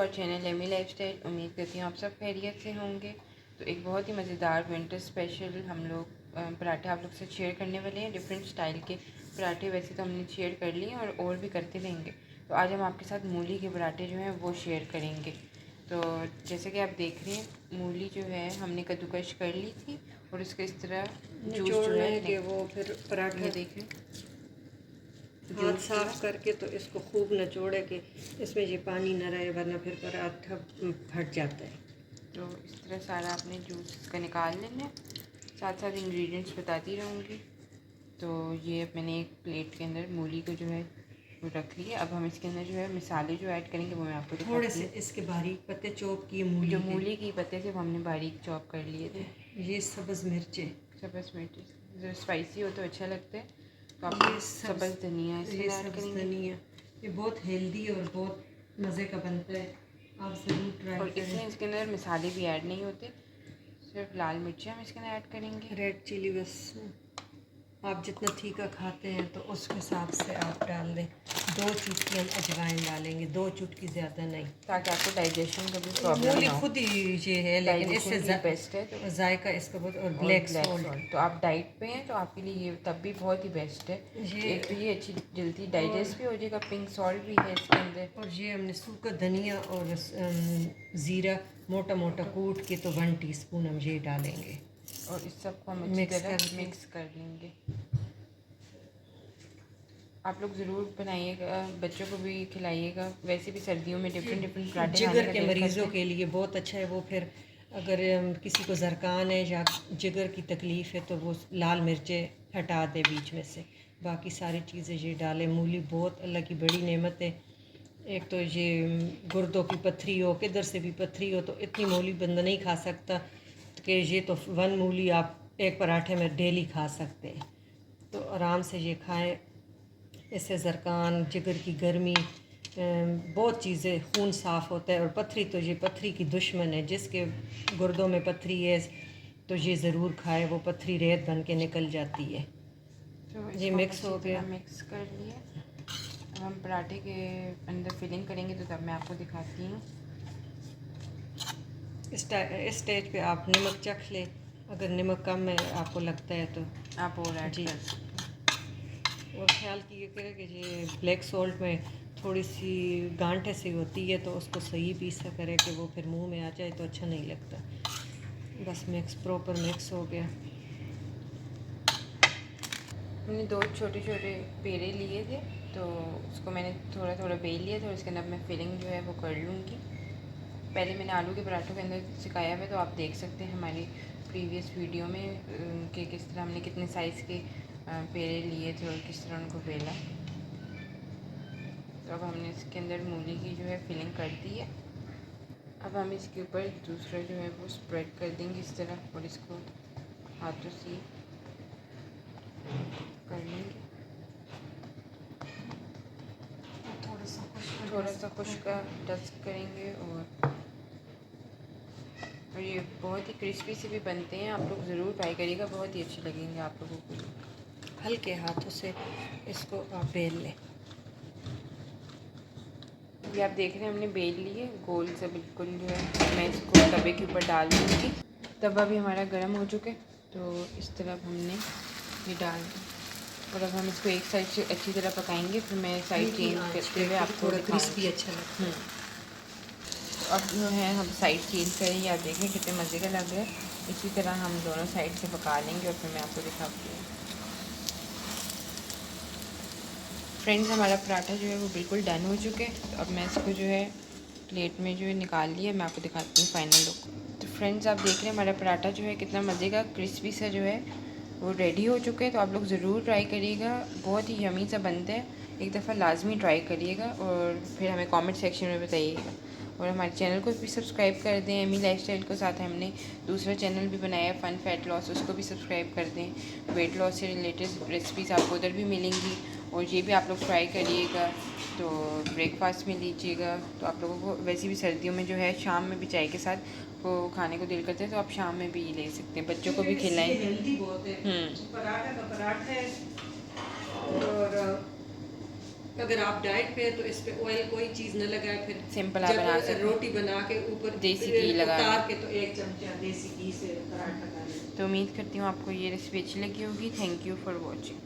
Our channel Amy lifestyle. उम्मीद करती हूँ आप सब खैरियत से होंगे। तो एक बहुत ही मज़ेदार विंटर स्पेशल हम लोग पराठे आप लोग से शेयर करने वाले हैं। डिफरेंट स्टाइल के पराठे वैसे तो हमने शेयर कर लिए हैं और भी करते रहेंगे। तो आज हम आपके साथ मूली के पराठे जो हैं वो शेयर करेंगे। तो जैसे कि आप देख रहे हैं मूली जो है हमने कद्दूकश कर ली थी और उसको इस तरह जूस जो है कि वो फिर पराठा ये देख रहे हैं हाथ साफ करके तो इसको खूब निचोड़े कि इसमें ये पानी न रहे, वरना फिर पराठा फट जाता है। तो इस तरह सारा आपने जूस का निकाल लेना है। साथ साथ इंग्रेडिएंट्स बताती रहूँगी। तो ये मैंने एक प्लेट के अंदर मूली को जो है वो रख लिया। अब हम इसके अंदर जो है मसाले जो ऐड करेंगे वो मैं आपको दिखाती हूँ। थोड़े से इसके बारीक पत्ते चॉप किए जो मूली की पत्ते थे वो हमने बारीक चॉप कर लिए थे। ये सब्ज़ मिर्चें, सब्ज़ मिर्च जो स्पाइसी हो तो अच्छा लगता है। तो आप सब्ज़ धनिया इसमें ऐड करेंगे। धनिया ये बहुत हेल्दी और बहुत मज़े का बनता है, आप ज़रूर ट्राई और करें। इसमें इसके अंदर मसाले भी ऐड नहीं होते, सिर्फ लाल मिर्ची हम इसके अंदर ऐड करेंगे। रेड चिली बस आप जितना तीखा खाते हैं तो उस हिसाब से आप डाल दें। 2 चुटकी हम अजवाइन डालेंगे, 2 चुटकी ज़्यादा नहीं, ताकि आपको डाइजेशन का भी प्रॉब्लम मूली ना हो। खुद ही ये है, लेकिन इससे बेस्ट है तो जायका इसका बहुत। और ब्लैक ब्लैक सॉल्ट तो आप डाइट पे हैं तो आपके लिए ये तब भी बहुत ही बेस्ट है। एक तो ये अच्छी जल्दी डाइजेस्ट भी हो जाएगा, पिंक सॉल्ट भी है इसके अंदर। और ये हमने सूखा धनिया और ज़ीरा मोटा मोटा कूट के तो 1 टीस्पून हम ये डालेंगे और इस सबको हम अच्छी तरह मिक्स कर लेंगे। आप लोग ज़रूर बनाइएगा, बच्चों को भी खिलाइएगा। वैसे भी सर्दियों में डिफरेंट डिफरेंट पराठे जिगर के मरीज़ों के लिए बहुत अच्छा है वो। फिर अगर किसी को ज़रकान है या जिगर की तकलीफ़ है तो वो लाल मिर्चें हटा दे बीच में से, बाकी सारी चीज़ें ये डालें। मूली बहुत अल्लाह की बड़ी नेमत है। एक तो ये गुर्दों की पत्थरी हो, किधर से भी पत्थरी हो, तो इतनी मूली बंदा नहीं खा सकता कि ये तो 1 मूली आप एक पराठे में डेली खा सकते हैं। तो आराम से ये खाएं। इससे ज़रकान, जिगर की गर्मी, बहुत चीज़ें, खून साफ़ होता है। और पत्थरी तो ये पत्थरी की दुश्मन है, जिसके गुर्दों में पत्थरी है तो ये ज़रूर खाए, वो पत्थरी रेत बन के निकल जाती है। तो ये मिक्स हो गया, मिक्स कर लिए। अब हम पराठे के अंदर फिलिंग करेंगे तो तब मैं आपको दिखाती हूँ। इस स्टेज पे आप नमक चख ले, अगर नमक कम है आपको लगता है तो आप और ऐड कर सकते हैं। और ख्याल कीजिए कि ये ब्लैक सॉल्ट में थोड़ी सी गांठे सी होती है, तो उसको सही पीसा करें कि वो फिर मुंह में आ जाए तो अच्छा नहीं लगता। बस मिक्स प्रॉपर मिक्स हो गया। मैंने 2 छोटे छोटे पेड़े लिए थे तो उसको मैंने थोड़ा थोड़ा बेल लिया था और इसके अंदर मैं फिलिंग जो है वो कर लूँगी। पहले मैंने आलू के पराठों के अंदर सिखाया हुआ है, तो आप देख सकते हैं हमारी प्रीवियस वीडियो में कि किस तरह हमने कितने साइज़ के पेड़े लिए थे और किस तरह उनको बेला। तो अब हमने इसके अंदर मूली की जो है फिलिंग कर दी है। अब हम इसके ऊपर दूसरा जो है वो स्प्रेड कर देंगे इस तरह, और इसको हाथों से कर लेंगे। थोड़ा सा खुश्क डस्ट करेंगे। और ये बहुत ही क्रिस्पी से भी बनते हैं, आप लोग ज़रूर ट्राई करिएगा, बहुत ही अच्छे लगेंगे आप लोगों को। हल्के हाथों से इसको आप बेल लें। ये आप देख रहे हैं हमने बेल लिए गोल से बिल्कुल जो है। मैं इसको तवे के ऊपर डाल दूँगी। तवा भी हमारा गर्म हो चुके, तो इस तरह हमने ये डाल दी। और अब हम इसको एक साइड से अच्छी तरह पकाएंगे, फिर मैं साइड चेंज करते हुए आपको क्रिस्पी अच्छा लगता है। तो अब जो है हम साइड चेंज करेंगे। आप देखें कितने मज़े का लग रहा है। इसी तरह हम दोनों साइड से पका लेंगे और फिर मैं आपको दिखाती हूँ। फ्रेंड्स हमारा पराठा जो है वो बिल्कुल डन हो चुके हैं। तो अब मैं इसको जो है प्लेट में जो है निकाल लिया, मैं आपको दिखाती हूँ फाइनल लुक। तो फ्रेंड्स आप देख रहे हैं हमारा पराठा जो है कितना मज़े का क्रिस्पी सा जो है वो रेडी हो चुके हैं। तो आप लोग ज़रूर ट्राई करिएगा, बहुत ही यमी सा बनता है। एक दफ़ा लाजमी ट्राई करिएगा और फिर हमें कमेंट सेक्शन में बताइएगा। और हमारे चैनल को भी सब्सक्राइब कर दें, एमी लाइफस्टाइल को। साथ हमने दूसरा चैनल भी बनाया है फन फैट लॉस, उसको भी सब्सक्राइब कर दें। वेट लॉस से रिलेटेड रेसिपीज़ आपको उधर भी मिलेंगी और ये भी आप लोग ट्राई करिएगा। तो ब्रेकफास्ट में लीजिएगा। तो आप लोगों को वैसे भी सर्दियों में जो है शाम में भी चाय के साथ वो खाने को दिल करते हैं, तो आप शाम में भी ले सकते हैं, बच्चों को भी खिलाएं। हेल्दी बहुत है, पराठा का पराठा है। और अगर आप डाइट पे है तो इस पे ऑयल कोई चीज़ न लगाए, फिर सिंपल आप बना सकते जब हैं। रोटी बना के ऊपर देसी घी लगा उतार के तो 1 चमचा देसी घी से पराठा डालें। तो उम्मीद करती हूँ आपको ये रेसिपी अच्छी लगी होगी। Thank you for watching.